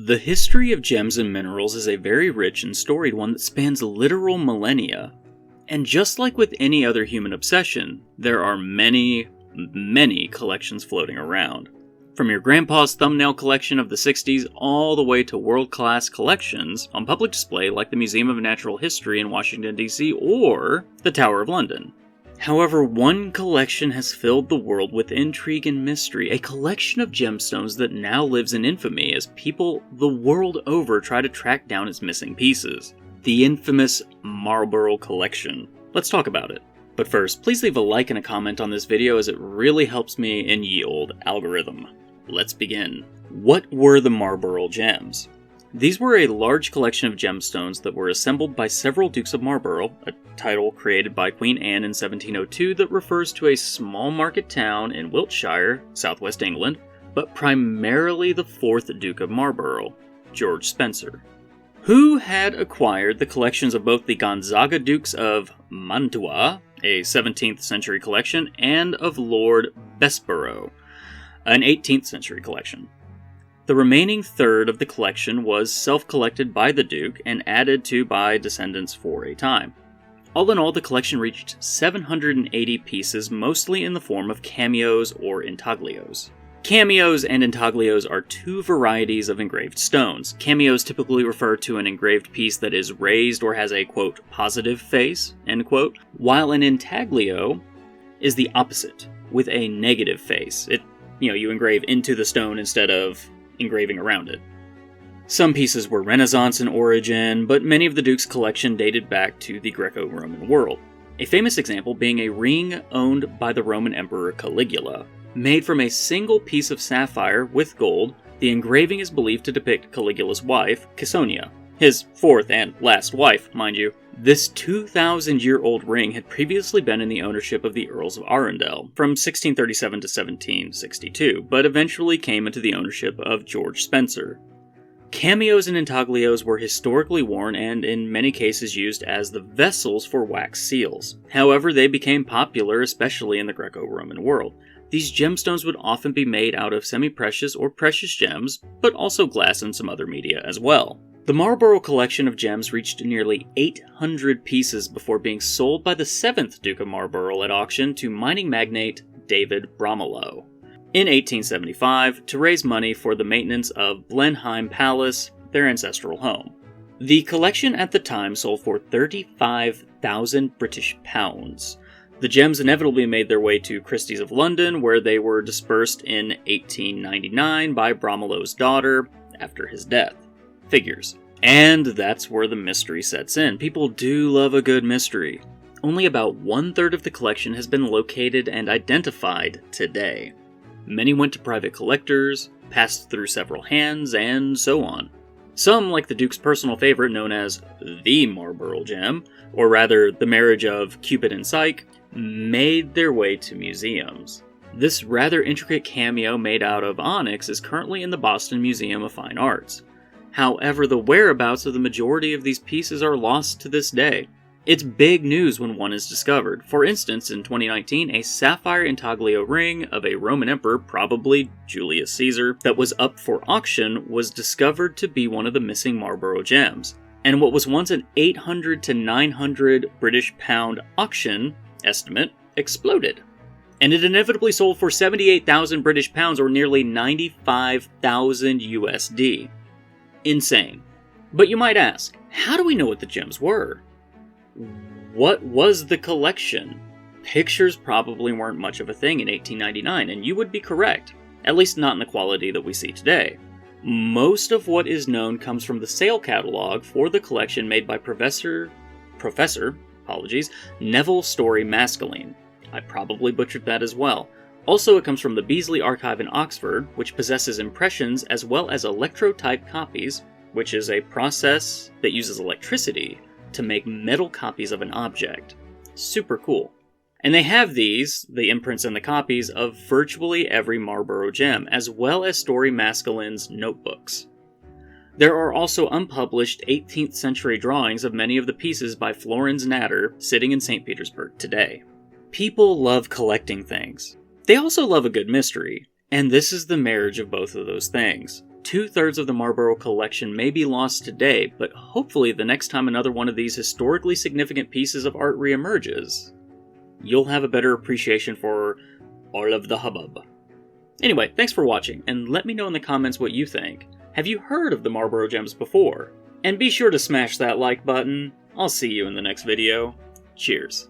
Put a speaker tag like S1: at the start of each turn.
S1: The history of gems and minerals is a very rich and storied one that spans literal millennia. And just like with any other human obsession, there are many collections floating around. From your grandpa's thumbnail collection of the 60s all the way to world-class collections on public display like the Museum of Natural History in Washington, D.C. or the Tower of London. However, one collection has filled the world with intrigue and mystery, a collection of gemstones that now lives in infamy as people the world over try to track down its missing pieces. The infamous Marlborough collection. Let's talk about it. But first, please leave a like and a comment on this video as it really helps me in ye old algorithm. Let's begin. What were the Marlborough Gems? These were a large collection of gemstones that were assembled by several Dukes of Marlborough, a title created by Queen Anne in 1702 that refers to a small market town in Wiltshire, southwest England, but primarily the 4th Duke of Marlborough, George Spencer, who had acquired the collections of both the Gonzaga Dukes of Mantua, a 17th century collection, and of Lord Bessborough, an 18th century collection. The remaining third of the collection was self-collected by the Duke and added to by descendants for a time. All in all, the collection reached 780 pieces, mostly in the form of cameos or intaglios. Cameos and intaglios are two varieties of engraved stones. Cameos typically refer to an engraved piece that is raised or has a, quote, positive face, end quote, while an intaglio is the opposite, with a negative face. You engrave into the stone instead of engraving around it. Some pieces were Renaissance in origin, but many of the Duke's collection dated back to the Greco-Roman world. A famous example being a ring owned by the Roman Emperor Caligula. Made from a single piece of sapphire with gold, the engraving is believed to depict Caligula's wife, Caesonia. His 4th and last wife, mind you. This 2,000-year-old ring had previously been in the ownership of the Earls of Arundel from 1637 to 1762, but eventually came into the ownership of George Spencer. Cameos and intaglios were historically worn and in many cases used as the vessels for wax seals. However, they became popular, especially in the Greco-Roman world. These gemstones would often be made out of semi-precious or precious gems, but also glass and some other media as well. The Marlborough collection of gems reached nearly 800 pieces before being sold by the 7th Duke of Marlborough at auction to mining magnate David Bromelow in 1875 to raise money for the maintenance of Blenheim Palace, their ancestral home. The collection at the time sold for 35,000 British pounds. The gems inevitably made their way to Christie's of London, where they were dispersed in 1899 by Bromelow's daughter after his death. Figures. And that's where the mystery sets in. People do love a good mystery. Only about 1/3 of the collection has been located and identified today. Many went to private collectors, passed through several hands, and so on. Some, like the Duke's personal favorite known as the Marlborough Gem, or rather the marriage of Cupid and Psyche, made their way to museums. This rather intricate cameo made out of onyx is currently in the Boston Museum of Fine Arts. However, the whereabouts of the majority of these pieces are lost to this day. It's big news when one is discovered. For instance, in 2019, a sapphire intaglio ring of a Roman emperor, probably Julius Caesar, that was up for auction was discovered to be one of the missing Marlborough gems. And what was once an 800 to 900 British pound auction estimate exploded. And it inevitably sold for 78,000 British pounds or nearly 95,000 USD. Insane. But you might ask, how do we know what the gems were? What was the collection? Pictures probably weren't much of a thing in 1899, and you would be correct, at least not in the quality that we see today. Most of what is known comes from the sale catalog for the collection made by Professor Neville Story Maskelyne. I probably butchered that as well. Also, it comes from the Beazley Archive in Oxford, which possesses impressions as well as electrotype copies, which is a process that uses electricity to make metal copies of an object. Super cool. And they have these, the imprints and the copies, of virtually every Marlborough gem, as well as Story Maskelyne's notebooks. There are also unpublished 18th century drawings of many of the pieces by Florenz Natter sitting in St. Petersburg today. People love collecting things. They also love a good mystery, and this is the marriage of both of those things. 2/3 of the Marlborough collection may be lost today, but hopefully the next time another one of these historically significant pieces of art reemerges, you'll have a better appreciation for all of the hubbub. Anyway, thanks for watching, and let me know in the comments what you think. Have you heard of the Marlborough Gems before? And be sure to smash that like button. I'll see you in the next video. Cheers.